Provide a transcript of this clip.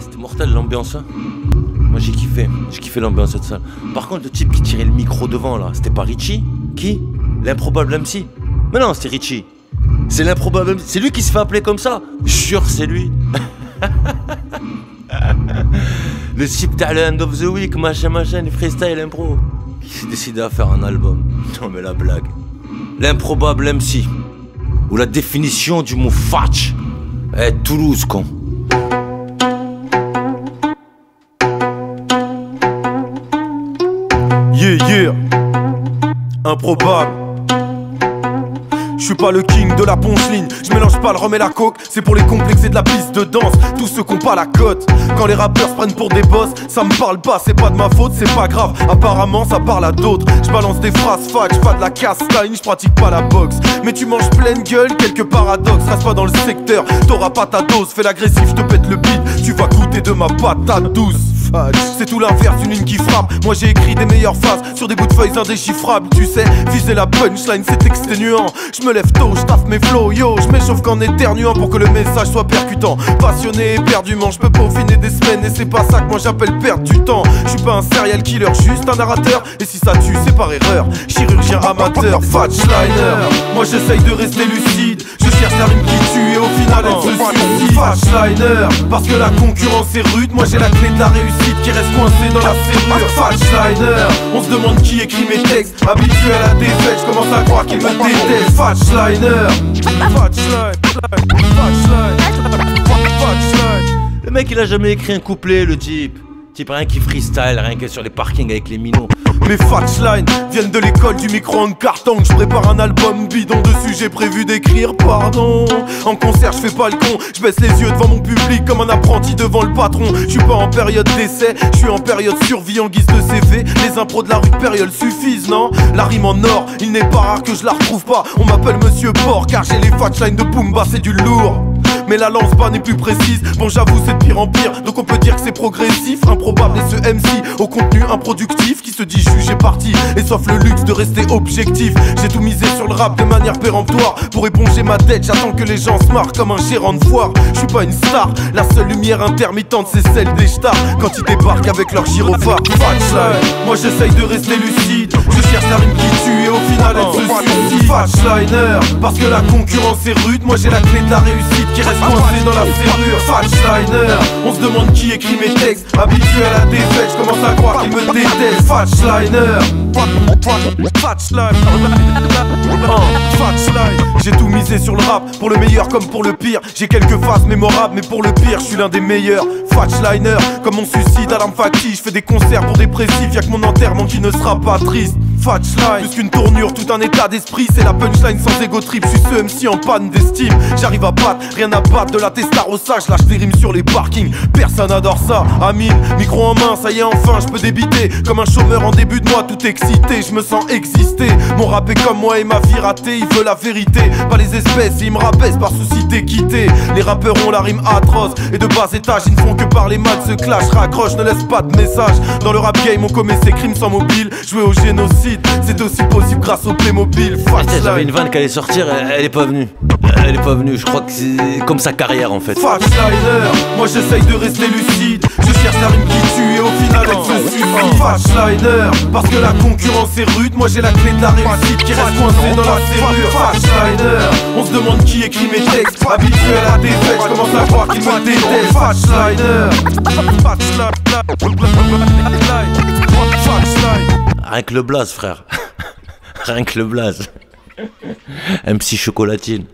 c'était mortel l'ambiance. Hein. Moi j'ai kiffé l'ambiance de cette salle. Par contre, le type qui tirait le micro devant là, c'était pas Richie? Qui? L'improbable MC? Mais non, c'était Richie. C'est l'improbable MC. C'est lui qui se fait appeler comme ça. Jure, c'est lui. Le type t'as le End of the Week, machin, les freestyle impro. Qui s'est décidé à faire un album. Non mais la blague. L'improbable MC. Ou la définition du mot fatch. Eh, Toulouse, con. Yeah, improbable. Je suis pas le king de la punchline, je mélange pas le rhum et la coke. C'est pour les complexés de la piste de danse, tous ceux qui ont pas la cote. Quand les rappeurs se prennent pour des boss, ça me parle pas, c'est pas de ma faute, c'est pas grave. Apparemment ça parle à d'autres. Je balance des phrases fac, pas de la castagne, je pratique pas la boxe. Mais tu manges pleine gueule, quelques paradoxes. Reste pas dans le secteur, t'auras pas ta dose. Fais l'agressif, je te pète le beat, tu vas goûter de ma patate douce. C'est tout l'inverse d'une ligne qui frappe. Moi j'ai écrit des meilleures phases sur des bouts de feuilles indéchiffrables. Tu sais, viser la punchline c'est exténuant. Je me lève tôt, je taffe mes flows, yo. Je m'échauffe qu'en éternuant pour que le message soit percutant. Passionné éperdument, je peux peaufiner des semaines. Et c'est pas ça que moi j'appelle perdre du temps. Je suis pas un serial killer, juste un narrateur. Et si ça tue c'est par erreur. Chirurgien amateur, Fatchliner. Moi j'essaye de rester lucide. Je cherche la rime qui tue et au final elle se suicide. Fatchliner, parce que la concurrence est rude. Moi j'ai la clé de la réussite qui reste coincé dans la serrure. Fatchliner, on se demande qui écrit mes textes. Habitué à la défaite, je commence à croire qu'il me déteste. Fatchliner, Le mec il a jamais écrit un couplet, le type. Type rien qui freestyle, rien que sur les parkings avec les minots. Mes fatchlines viennent de l'école du micro en carton. Je prépare un album bidon, dessus j'ai prévu d'écrire pardon. En concert je fais pas le con, je baisse les yeux devant mon public comme un apprenti devant le patron. Je suis pas en période d'essai, je suis en période survie en guise de CV. Les impros de la rue de période suffisent, non? La rime en or, il n'est pas rare que je la retrouve pas. On m'appelle Monsieur Porc car j'ai les fatchlines de Pumba, c'est du lourd. Mais la lance bas n'est plus précise, bon j'avoue c'est de pire en pire. Donc on peut dire que c'est progressif, improbable et ce MC au contenu improductif qui se dit jugé parti et sauf le luxe de rester objectif. J'ai tout misé sur le rap de manière péremptoire. Pour éponger ma dette, j'attends que les gens se marrent comme un gérant de foire. Je suis pas une star, la seule lumière intermittente c'est celle des stars quand ils débarquent avec leur gyrophare. Fatchliner, moi j'essaye de rester lucide. Je cherche la rime qui tue et au final elle se suicide. Fatchliner, parce que la concurrence est rude. Moi j'ai la clé de la réussite qui reste coincé dans la serrure. Fatchliner, on se demande qui écrit mes textes. Habitué à la défaite, je commence à croire qu'il me déteste. Fatchliner, j'ai tout misé sur le rap, pour le meilleur comme pour le pire. J'ai quelques phases mémorables, mais pour le pire, je suis l'un des meilleurs. Fatchliner, comme mon suicide à l'arme factice. Je fais des concerts pour dépressifs, y'a que mon enterrement qui ne sera pas triste. Fatchline, plus qu'une tournure, tout un état d'esprit. C'est la punchline sans ego trip, je suis ce MC en panne d'estime. J'arrive à battre, rien à battre, de la testarossa. Je lâche des rimes sur les parkings, personne adore ça. À 1000, micro en main, ça y est enfin je peux débiter. Comme un chômeur en début de mois, tout excité, je me sens exister. Mon rap est comme moi et ma vie ratée, il veut la vérité, pas les espèces et ils me rabaissent par souci d'équité. Les rappeurs ont la rime atroce et de bas étage, ils ne font que parler mal, se clash, raccroche, ne laisse pas de message. Dans le rap game on commet ses crimes sans mobile, jouer au génocide, c'est aussi possible grâce au Playmobil. J'avais une vanne qui allait sortir, elle est pas venue. Elle est pas venue, je crois que c'est comme sa carrière en fait. Fatchliner, moi j'essaye de rester lucide. Je cherche la rime qui tue et au final elle se suicide. Fatchliner, parce que la concurrence est rude. Moi j'ai la clé de la réussite qui reste coincée dans la serrure. Fatchliner, on se demande qui écrit mes textes. Habitué à la défaite, je commence à croire qu'il me déteste. Fatchliner, rien que le blaze frère. Rien que le blaze. MC Chocolatine.